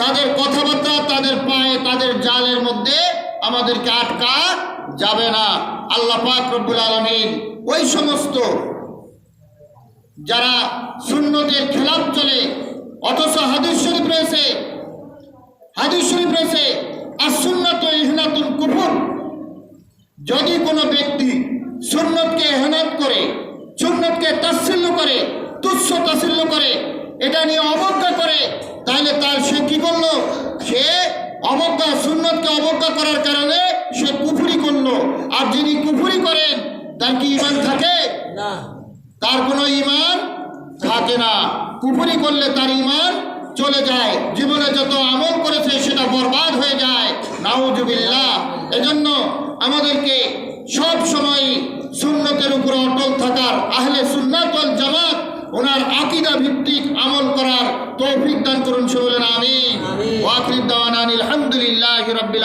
তাদের কথাবার্তা, তাদের পায়ে, তাদের জালের মধ্যে আমাদেরকে আটকা যাবে না। আল্লাহ পাক রব্বুল আলামিন ওই সমস্ত যারা সুন্নতের খেলাফ চলে, অথচ হাদিস শরীফ রয়েছে আসুন্নাতু ইহনাতুল কুফর, যদি কোনো ব্যক্তি সুন্নতকে ইহনাত করে, সুন্নতকে তাচ্ছিল্য করে, তুচ্ছ তাচ্ছিল্য করে, এটা নিয়ে অবজ্ঞা করে, তাহলে তার সে কি করলো? সে অবজ্ঞা, সুন্নতকে অবজ্ঞা করার কারণে সে কুফরি করলো। আর যিনি কুফরি করেন তার কি ঈমান থাকে? না, তার কোনো ঈমান থাকে না। কুফরি করলে তার ঈমান চলে যায়, জীবনে যত আমল করেছে সেটা বরবাদ হয়ে যায়। নাউজুবিল্লাহ। এজন্য আমাদেরকে সব সময় সুন্নতের উপর অটল থাকার, আহলে সুন্নাত ওয়াল জামাত ওনার আকীদা ভিত্তিক আমল করার তৌফিক দান করুন। সকলে আমিন। ওয়া আখিরু দাওয়ানা আলহামদুলিল্লাহি রাব্বিল